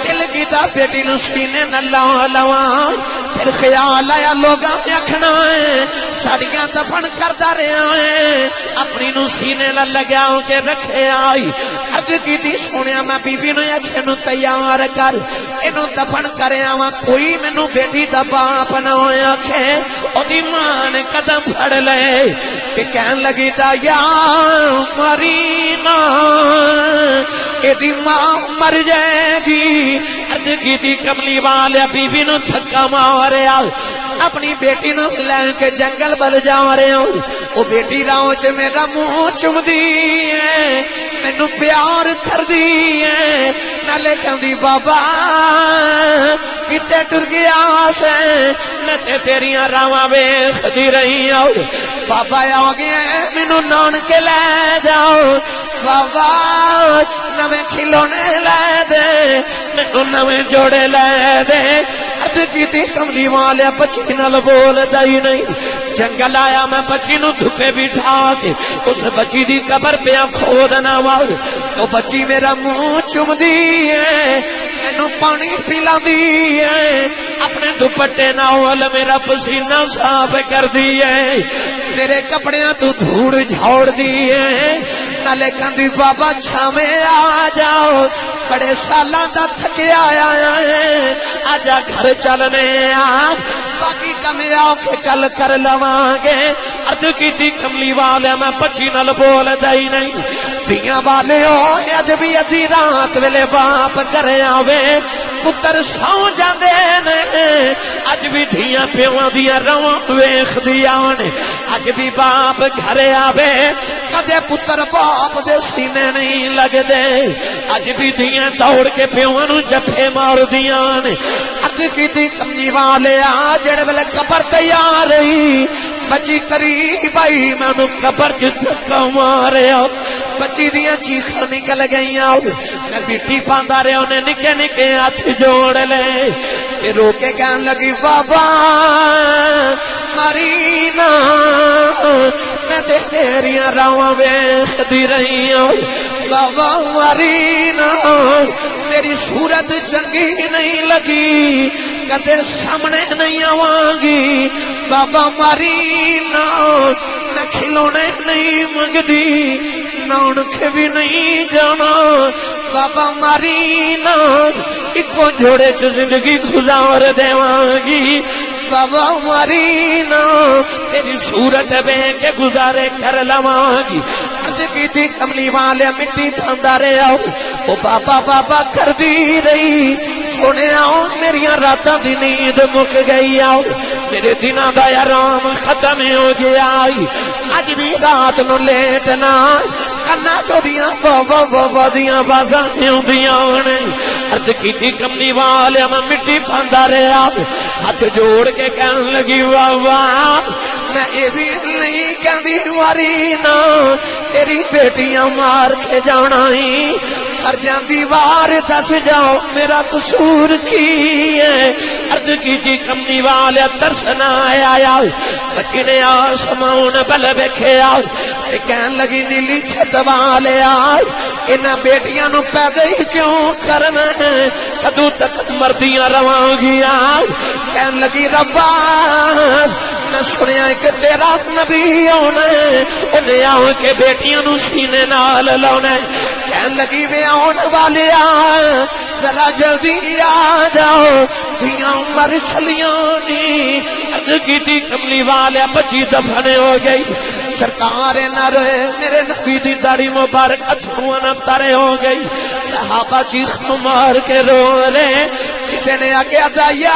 دل کیتا بیٹی نو سینے نہ لواں پھر خیال آیا لوگاں نے آکھنا ہے ساڑیاں دفن کردا رہیا ہے اپنی نو سینے نہ لگا کے رکھے آئی عرض کیتی سونیا میں بی بی نو آکھے نو تیار کر اینو دفن کریا وا کوئی مینوں بیٹی دا باپ نہ ہویا کہ اودی ماں نے قدم پھڑ لے کہ کہن لگی دا یا مرینا ایدی ماں مر جائے گی عرض کیتی کملی والے بی بی نو دھکا ماریا اپنی بیٹی نو لے کے جنگل بل جا رہے ہوں وہ بیٹی راہوں چ میرا منہ چم دی ہے مینوں پیار کر دی ہے نالے کہندی بابا کتے ٹر گیا سے میں تے تیریاں راواں ویکھدی رہی ہوں بابا آ گیا مینوں نان کے لے جاؤ بابا نویں کھلونے لے دے مینوں نویں جوڑے لے دے عرض کیتی کملی والے بچی نال بولدا ہی نہیں جنگل آیا میں بچی نو دھوپے بٹھا کے اس بچی دی قبر پہ کھودنا وا تو بچی میرا منہ چم دی ہے مینوں پانی پلاندی ہے اپنے دوپٹے نال میرا پسینہ صاف کر دی ہے میرے کپڑیاں تو دھوڑ جھاڑ دی ہے نالے کہندی بابا چھاویں آ جاؤ بڑے سالاں دا تھکیا آیا ہے آجا گھر چلنے آ باقی کمیں آؤ کہ کل کر لواں گے عرض کیتی کملی والے میں بچی نال بولدا ہی نہیں دیاں والے ہو اج بھی ادھی رات ویلے باپ کرے آوے پتر سو جاندے نے اج بھی دھیاں پیواں دیاں رواں ویکھدیاں نے اج بھی باپ گھر آوے کدے پتر باپ دے سینے نہیں لگدے اج بھی دھیاں دوڑ کے پیواں نو جفے مار دیاں نے عرض کیتی کملی والے آ جڑے ویلے قبر تیار رہی بچی قریب آئی میں انہوں قبر چ دھکا ماریا بچی دیاں چیخاں نکل گئیاں میں بیٹی پاندا رہیا انہیں نکے نکے ہاتھ جوڑ لے تے رو کے کہن لگی بابا مرینا میں تیریاں راواں ویکھدی رہی ہوں بابا مرینا میری صورت چنگی نہیں لگی کدے سامنے نہیں آواں گی بابا مرینا میں کھلونے نہیں منگدی نان کے بھی نہیں جانا بابا مرینا ایکو جوڑے چ زندگی گزار دیواں گی بابا مرینا تیری صورت بے کے گزارے کر لواں گی عرض کیتی کملی والے مٹی پاندا رہیا او بابا بابا کر دی رہی سونے آؤ میریاں راتاں دی نیند مک گئی آؤ میرے دناں دا آرام ختم ہو گیا اج بھی رات نو لیٹنا کنا چودیاں بابا بابا دیاں بازاں ہوندیاں نے عرض کیتی کملی والے میں مٹی پاندا رہیا ہاتھ جوڑ کے کہن لگی بابا میں یہ بھی نہیں کہندی مرینا تیری بیٹیاں مار کے جانا ہی ہر جاندی وار دس جاؤ میرا قصور کی ہے عرض کیتی کملی والے ترس نہ آیا بچی نے آسمان بل ویکھیا کہن لگی نیلی چھت والے انہاں بیٹیاں نو پیدا ہی کیوں کرنا ہے کدوں تک مردیاں رواں گیا کہن لگی ربا میں سنیا کہ تیرا نبی آنا ہے انہیں آؤ کے بیٹیاں نو سینے نال لاؤنا ہے کہن لگی میں آن والے ذرا جلدی آ جاؤ دیاں مر چلیاں نی عرض کیتی کملی والے بچی دفن ہو گئی سرکار نہ رہے میرے نبی دی داڑھی مبارک اتھروں نہ ترے ہو گئی صحابہ چیخ مار کے رو رہے کسی نے آگے دایا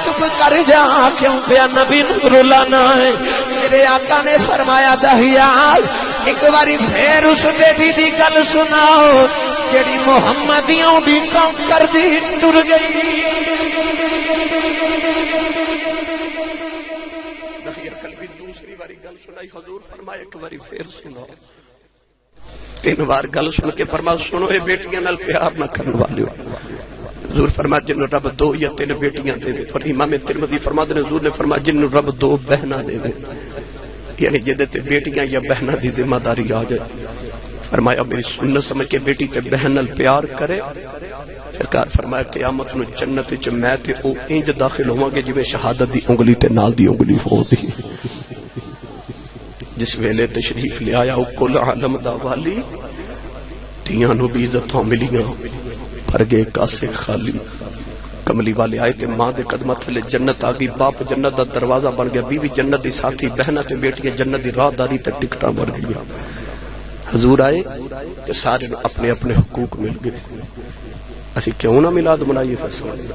چپ کر جا کیوں پیا نبی نور لانا ہے میرے آقا نے فرمایا دہیا ایک باری پھر اس بیٹی دی گل سناؤ جیڑی محمدیوں دی کام کر دی ٹر گئی حضور فرمایا ایک باری پھر سنو تین بار گل سن کے فرمایا سنو اے بیٹیاں نال پیار نہ کرنے والے حضور فرمایا جن رب دو یا تین بیٹیاں دے اور امام ترمذی فرماتے ہیں حضور نے فرمایا جن رب دو بہنا دے یعنی جدے تے بیٹیاں یا بہنا دی ذمہ داری آ جائے فرمایا میری سنت سمجھ کے بیٹی تے بہن نال پیار کرے. سرکار فرمایا قیامت نو جنت وچ میں تے او انج داخل ہوواں گے جویں شہادت دی انگلی تے نال دی انگلی ہوندی. جس ویلے تشریف لے آیا او کل عالم دا والی تیاں نو بھی عزتاں ملیاں پر گئے کاسے خالی. کملی والے آئے تے ماں دے قدمہ تھلے جنت آگئی. باپ جنت دا دروازہ بن گیا. بیوی جنت دی ساتھی بہنہ تے بیٹیاں جنت دی راہ داری تے ٹکٹاں بن گیا. حضور آئے تے سارے اپنے اپنے حقوق مل گئے. اسی کیوں نہ میلاد منائیے پھر سمجھے.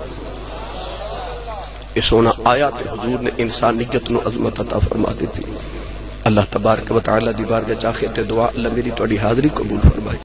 یہ سونا آیا تے حضور نے انسانیت نو عظمت عطا فرما دیتی. اللہ تبارک و تعالی دی بارگاہ چاہے تے دعا اللہ میری توڑی حاضری قبول فرمائے.